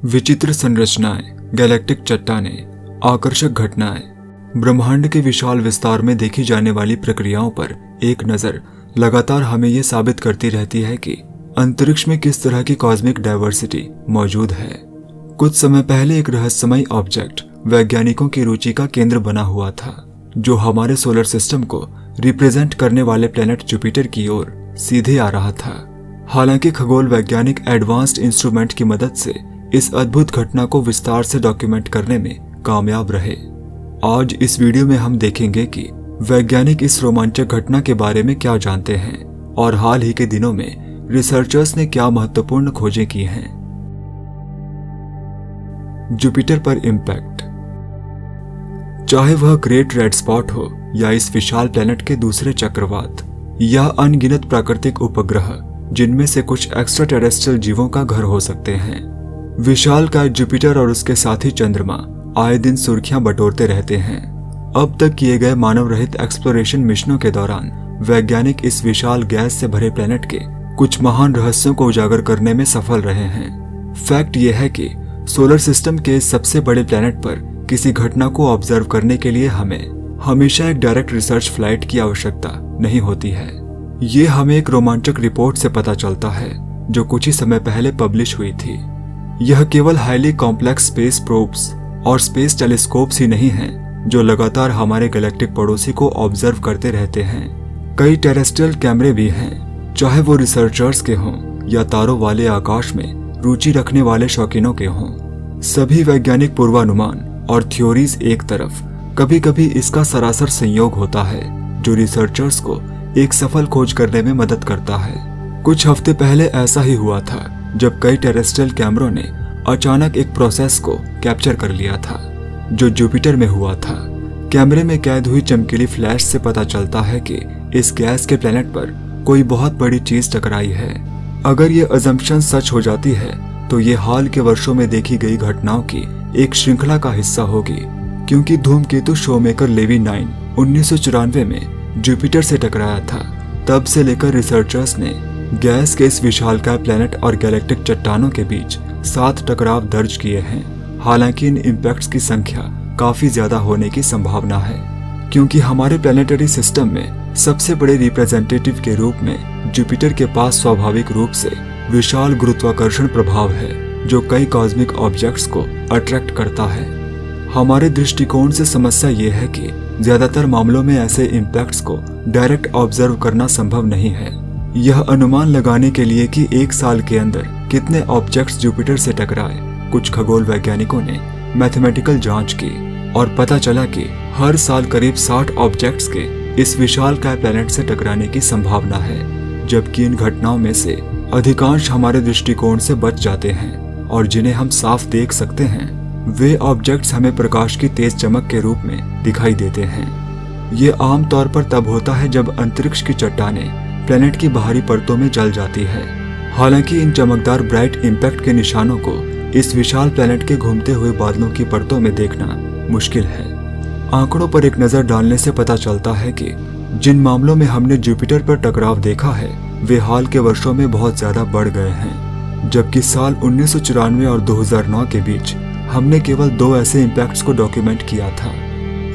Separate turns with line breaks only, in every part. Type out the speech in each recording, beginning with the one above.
विचित्र संरचनाएं, गैलेक्टिक चट्टानें, आकर्षक घटनाएं, ब्रह्मांड के विशाल विस्तार में देखी जाने वाली प्रक्रियाओं पर एक नज़र लगातार हमें ये साबित करती रहती है कि अंतरिक्ष में किस तरह की कॉस्मिक डाइवर्सिटी मौजूद है। कुछ समय पहले एक रहस्यमयी ऑब्जेक्ट वैज्ञानिकों की रुचि का केंद्र बना हुआ था, जो हमारे सोलर सिस्टम को रिप्रेजेंट करने वाले प्लेनेट जुपिटर की ओर सीधे आ रहा था। हालांकि खगोल वैज्ञानिक एडवांस्ड इंस्ट्रूमेंट की मदद से इस अद्भुत घटना को विस्तार से डॉक्यूमेंट करने में कामयाब रहे। आज इस वीडियो में हम देखेंगे कि वैज्ञानिक इस रोमांचक घटना के बारे में क्या जानते हैं और हाल ही के दिनों में रिसर्चर्स ने क्या महत्वपूर्ण खोजें की हैं। जुपिटर पर इम्पैक्ट। चाहे वह ग्रेट रेड स्पॉट हो या इस विशाल प्लेनेट के दूसरे चक्रवात या अनगिनत प्राकृतिक उपग्रह, जिनमें से कुछ एक्स्ट्रा टेरेस्ट्रियल जीवों का घर हो सकते हैं, विशालकाय जुपिटर और उसके साथी चंद्रमा आए दिन सुर्खियां बटोरते रहते हैं। अब तक किए गए मानव रहित एक्सप्लोरेशन मिशनों के दौरान वैज्ञानिक इस विशाल गैस से भरे प्लेनेट के कुछ महान रहस्यों को उजागर करने में सफल रहे हैं। फैक्ट यह है कि सोलर सिस्टम के सबसे बड़े प्लेनेट पर किसी घटना को ऑब्जर्व करने के लिए हमें हमेशा एक डायरेक्ट रिसर्च फ्लाइट की आवश्यकता नहीं होती है। ये हमें एक रोमांचक रिपोर्ट से पता चलता है जो कुछ ही समय पहले पब्लिश हुई थी। यह केवल हाईली कॉम्प्लेक्स स्पेस प्रोब्स और स्पेस टेलीस्कोप्स ही नहीं हैं जो लगातार हमारे गैलेक्टिक पड़ोसी को ऑब्जर्व करते रहते हैं। कई टेरेस्ट्रियल कैमरे भी हैं, चाहे वो रिसर्चर्स के हों या तारों वाले आकाश में रुचि रखने वाले शौकीनों के हों। सभी वैज्ञानिक पूर्वानुमान और थ्योरीज एक तरफ, कभी कभी इसका सरासर संयोग होता है जो रिसर्चर्स को एक सफल खोज करने में मदद करता है। कुछ हफ्ते पहले ऐसा ही हुआ था जब कई टेरेस्ट्रियल कैमरों ने अचानक एक प्रोसेस को कैप्चर कर लिया था जो जुपिटर में हुआ था। कैमरे में कैद हुई चमकीली फ्लैश से पता चलता है कि इस गैस के प्लेनेट पर कोई बहुत बड़ी चीज टकराई है। अगर ये अजम्पशन सच हो जाती है तो ये हाल के वर्षों में देखी गई घटनाओं की एक श्रृंखला का हिस्सा होगी, क्योंकि धूमकेतु शोमेकर लेवी 9 1994 में जुपिटर से टकराया था। तब से लेकर रिसर्चर्स ने गैस के इस विशालकाय प्लेनेट और गैलेक्टिक चट्टानों के बीच 7 टकराव दर्ज किए हैं। हालांकि इन इम्पैक्ट्स की संख्या काफी ज्यादा होने की संभावना है, क्योंकि हमारे प्लेनेटरी सिस्टम में सबसे बड़े रिप्रेजेंटेटिव के रूप में जुपिटर के पास स्वाभाविक रूप से विशाल गुरुत्वाकर्षण प्रभाव है जो कई कॉस्मिक ऑब्जेक्ट्स को अट्रैक्ट करता है। हमारे दृष्टिकोण से समस्या ये है कि ज्यादातर मामलों में ऐसे इम्पैक्ट्स को डायरेक्ट ऑब्जर्व करना संभव नहीं है। यह अनुमान लगाने के लिए कि एक साल के अंदर कितने ऑब्जेक्ट्स जुपिटर से टकराए, कुछ खगोल वैज्ञानिकों ने मैथमेटिकल जांच की और पता चला कि हर साल करीब 60 ऑब्जेक्ट्स के इस विशालकाय प्लेनेट से टकराने की संभावना है, जबकि इन घटनाओं में से अधिकांश हमारे दृष्टिकोण से बच जाते हैं और जिन्हें हम साफ देख सकते हैं। वे ऑब्जेक्ट्स हमें प्रकाश की तेज चमक के रूप में दिखाई देते हैं। ये आम तौर पर तब होता है जब अंतरिक्ष की चट्टानें प्लेनेट की बाहरी परतों में जल जाती है। हालांकि इन चमकदार ब्राइट इम्पैक्ट के निशानों को इस विशाल प्लेनेट के घूमते हुए बादलों की परतों में देखना मुश्किल है। आंकड़ों पर एक नजर डालने से पता चलता है कि जिन मामलों में हमने जुपिटर पर टकराव देखा है वे हाल के वर्षों में बहुत ज्यादा बढ़ गए हैं। जबकि साल 1994 और 2009 के बीच हमने केवल 2 ऐसे इम्पैक्ट्स को डॉक्यूमेंट किया था।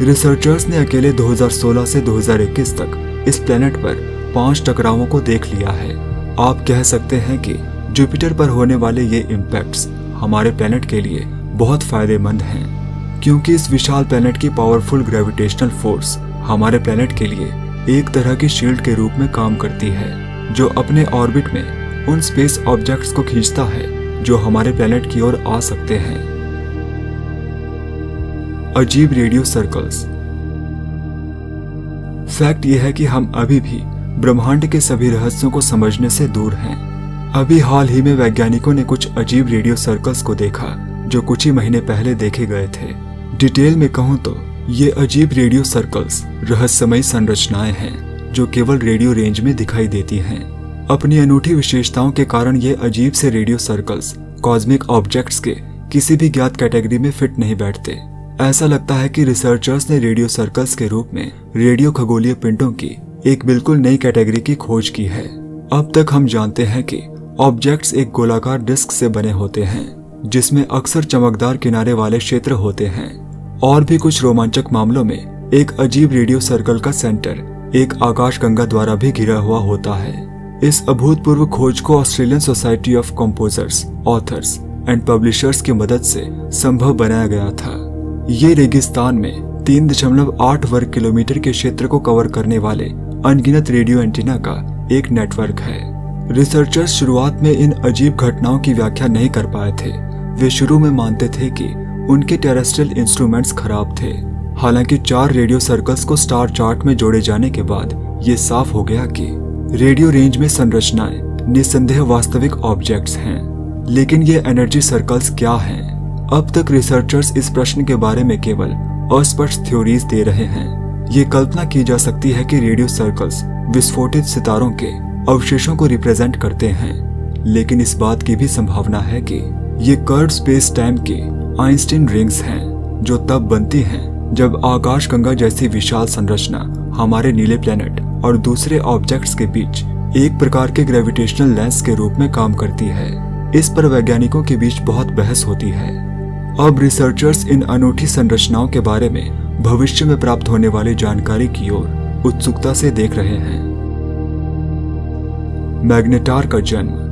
रिसर्चर्स ने अकेले 2016 से 2021 तक इस प्लेनेट पर 5 टकरावों को देख लिया है। आप कह सकते हैं कि जुपिटर पर होने वाले ये इम्पैक्ट्स हमारे प्लेनेट के लिए बहुत फायदेमंद हैं, क्योंकि इस विशाल प्लेनेट की पावरफुल ग्रेविटेशनल फोर्स हमारे प्लेनेट के लिए एक तरह की शील्ड के रूप में काम करती है, जो अपने ऑर्बिट में उन स्पेस ऑब्जेक्ट्स को खींचता है जो हमारे प्लेनेट की ओर आ सकते हैं। अजीब रेडियो सर्कल्स। फैक्ट यह है कि हम अभी भी ब्रह्मांड के सभी रहस्यों को समझने से दूर हैं। अभी हाल ही में वैज्ञानिकों ने कुछ अजीब रेडियो सर्कल्स को देखा जो कुछ ही महीने पहले देखे गए थे। डिटेल में कहूं तो ये अजीब रेडियो सर्कल्स रहस्यमयी संरचनाएं हैं जो केवल रेडियो रेंज में दिखाई देती हैं। अपनी अनूठी विशेषताओं के कारण ये अजीब से रेडियो सर्कल्स कॉस्मिक ऑब्जेक्ट्स के किसी भी ज्ञात कैटेगरी में फिट नहीं बैठते। ऐसा लगता है कि रिसर्चर्स ने रेडियो सर्कल्स के रूप में रेडियो खगोलीय पिंडों की एक बिल्कुल नई कैटेगरी की खोज की है। अब तक हम जानते हैं कि ऑब्जेक्ट्स एक गोलाकार डिस्क से बने होते हैं जिसमें अक्सर चमकदार किनारे वाले क्षेत्र होते हैं। और भी कुछ रोमांचक मामलों में एक अजीब रेडियो सर्कल का सेंटर एक आकाशगंगा द्वारा भी घिरा हुआ होता है। इस अभूतपूर्व खोज को Australian society of composers, authors and publishers की मदद से संभव बनाया गया था। ये रेगिस्तान में 3.8 वर्ग किलोमीटर के क्षेत्र को कवर करने वाले अनगिनत रेडियो एंटीना का एक नेटवर्क है। रिसर्चर्स शुरुआत में इन अजीब घटनाओं की व्याख्या नहीं कर पाए थे। वे शुरू में मानते थे कि उनके टेरेस्ट्रियल इंस्ट्रूमेंट्स खराब थे। हालांकि 4 रेडियो सर्कल्स को स्टार चार्ट में जोड़े जाने के बाद ये साफ हो गया कि रेडियो रेंज में संरचनाएं निस्संदेह वास्तविक ऑब्जेक्ट्स हैं। लेकिन ये एनर्जी सर्कल्स क्या हैं? अब तक रिसर्चर्स इस प्रश्न के बारे में केवल अस्पष्ट थ्योरीज दे रहे हैं। ये कल्पना की जा सकती है कि रेडियो सर्कल्स विस्फोटित सितारों के अवशेषों को रिप्रेजेंट करते हैं, लेकिन इस बात की भी संभावना है कि ये कर्व स्पेस टाइम की आइंस्टीन रिंग्स हैं, जो तब बनती हैं जब आकाशगंगा जैसी विशाल संरचना हमारे नीले प्लैनेट और दूसरे ऑब्जेक्ट्स के बीच एक प्रकार के ग्रेविटेशनल लेंस के रूप में काम करती है। इस पर वैज्ञानिकों के बीच बहुत बहस होती है। अब रिसर्चर्स इन अनूठी संरचनाओं के बारे में भविष्य में प्राप्त होने वाली जानकारी की ओर उत्सुकता से देख रहे हैं। मैग्नेटार का जन्म।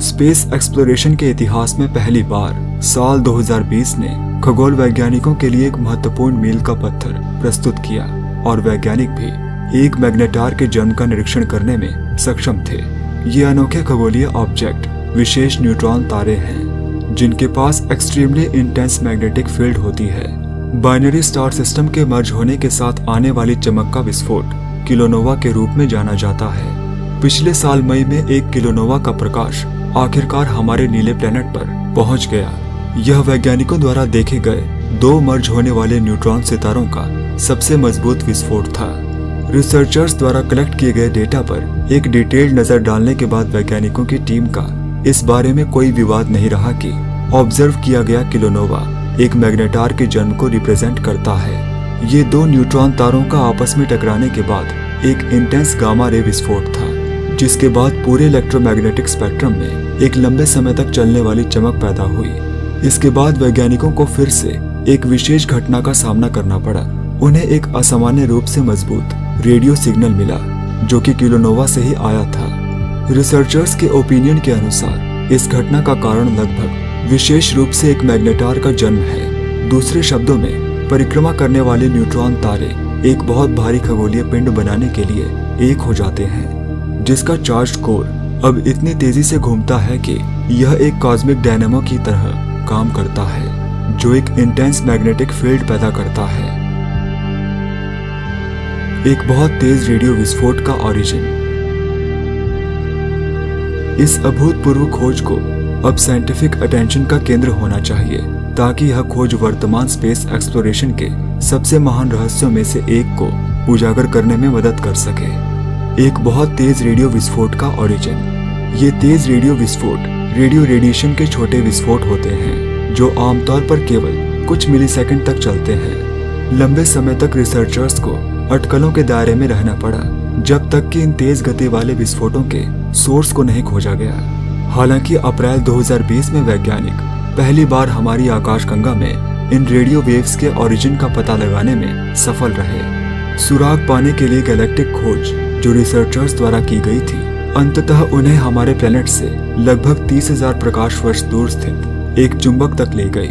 स्पेस एक्सप्लोरेशन के इतिहास में पहली बार साल 2020 ने खगोल वैज्ञानिकों के लिए एक महत्वपूर्ण मील का पत्थर प्रस्तुत किया और वैज्ञानिक भी एक मैग्नेटार के जन्म का निरीक्षण करने में सक्षम थे। ये अनोखे खगोलीय ऑब्जेक्ट विशेष न्यूट्रॉन तारे हैं, जिनके पास एक्सट्रीमली इंटेंस मैग्नेटिक फील्ड होती है। बाइनरी स्टार सिस्टम के मर्ज होने के साथ आने वाली चमक का विस्फोट किलोनोवा के रूप में जाना जाता है। पिछले साल मई में एक किलोनोवा का प्रकाश आखिरकार हमारे नीले प्लैनेट पर पहुंच गया। यह वैज्ञानिकों द्वारा देखे गए 2 मर्ज होने वाले न्यूट्रॉन सितारों का सबसे मजबूत विस्फोट था। रिसर्चर्स द्वारा कलेक्ट किए गए डेटा पर एक डिटेल्ड नजर डालने के बाद वैज्ञानिकों की टीम का इस बारे में कोई विवाद नहीं रहा कि ऑब्जर्व किया गया किलोनोवा एक मैग्नेटार के जन्म को रिप्रेजेंट करता है। ये 2 न्यूट्रॉन तारों का आपस में टकराने के बाद एक इंटेंस गामा रे विस्फोट था, जिसके बाद पूरे इलेक्ट्रोमैग्नेटिक स्पेक्ट्रम में एक लंबे समय तक चलने वाली चमक पैदा हुई। इसके बाद वैज्ञानिकों को फिर से एक विशेष घटना का सामना करना पड़ा। उन्हें एक असामान्य रूप से मजबूत रेडियो सिग्नल मिला, जो कि किलोनोवा से ही आया था। रिसर्चर्स के ओपिनियन के अनुसार इस घटना का कारण लगभग विशेष रूप से एक मैग्नेटार का जन्म है। दूसरे शब्दों में, परिक्रमा करने वाले न्यूट्रॉन तारे एक बहुत भारी खगोलीय पिंड बनाने के लिए एक हो जाते हैं, जिसका चार्ज्ड कोर अब इतनी तेजी से घूमता है कि यह एक कॉस्मिक डायनेमो की तरह काम करता है, जो एक इंटेंस मैग्नेटिक फील्ड पैदा करता है। एक बहुत तेज रेडियो विस्फोट का ओरिजिन। इस अभूतपूर्व खोज को अब साइंटिफिक अटेंशन का केंद्र होना चाहिए, ताकि यह खोज वर्तमान स्पेस एक्सप्लोरेशन के सबसे महान रहस्यों में से एक को उजागर करने में मदद कर सके। एक बहुत तेज रेडियो विस्फोट का ओरिजिन। ये तेज रेडियो विस्फोट रेडियो रेडिएशन के छोटे विस्फोट होते हैं, जो आमतौर पर केवल कुछ मिलीसेकंड तक चलते हैं। लंबे समय तक रिसर्चर्स को अटकलों के दायरे में रहना पड़ा, जब तक कि इन तेज गति वाले विस्फोटों के सोर्स को नहीं खोजा गया। हालांकि अप्रैल 2020 में वैज्ञानिक पहली बार हमारी आकाशगंगा में इन रेडियो वेव्स के ओरिजिन का पता लगाने में सफल रहे। सुराग पाने के लिए गैलेक्टिक खोज जो रिसर्चर्स द्वारा की गई थी, अंततः उन्हें हमारे प्लैनेट से लगभग 30,000 प्रकाश वर्ष दूर स्थित एक चुंबक तक ले गई।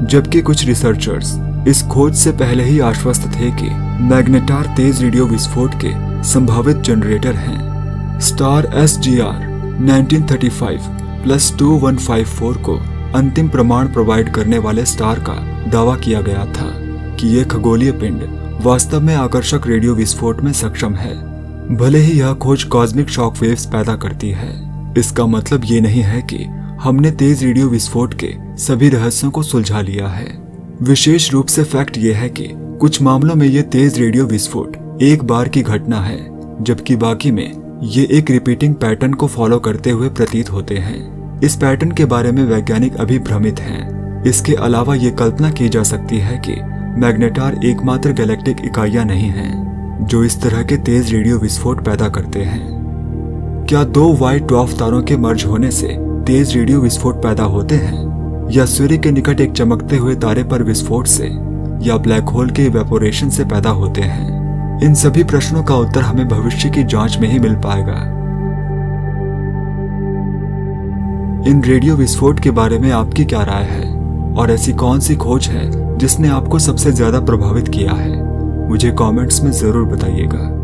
जबकि कुछ रिसर्चर्स इस खोज से पहले ही आश्वस्त थे कि मैग्नेटार तेज रेडियो विस्फोट के संभावित जनरेटर हैं। स्टार SGR 1935+2154 को अंतिम प्रमाण प्रोवाइड करने वाले स्टार का दावा किया गया था कि यह खगोलीय पिंड वास्तव में आकर्षक रेडियो विस्फोट में सक्षम है, भले ही यह खोज कॉस्मिक शॉकवेव्स पैदा करती है। इसका मतलब ये नहीं है कि हमने तेज रेडियो विस्फोट के सभी रहस्यों को सुलझा लिया है। विशेष रूप से फैक्ट यह है कि कुछ मामलों में यह तेज रेडियो विस्फोट एक बार की घटना है, जबकि बाकी में ये एक रिपीटिंग पैटर्न को फॉलो करते हुए प्रतीत होते हैं। इस पैटर्न के बारे में वैज्ञानिक अभी भ्रमित हैं। इसके अलावा ये कल्पना की जा सकती है कि मैग्नेटार एकमात्र गैलेक्टिक इकाइयां नहीं हैं जो इस तरह के तेज रेडियो विस्फोट पैदा करते हैं। क्या 2 व्हाइट ड्वार्फ तारों के मर्ज होने से तेज रेडियो विस्फोट पैदा होते हैं, या सूर्य के निकट एक चमकते हुए तारे पर विस्फोट से, या ब्लैक होल के इवेपोरेशन से पैदा होते हैं? इन सभी प्रश्नों का उत्तर हमें भविष्य की जांच में ही मिल पाएगा। इन रेडियो विस्फोट के बारे में आपकी क्या राय है, और ऐसी कौन सी खोज है जिसने आपको सबसे ज्यादा प्रभावित किया है? मुझे कमेंट्स में जरूर बताइएगा।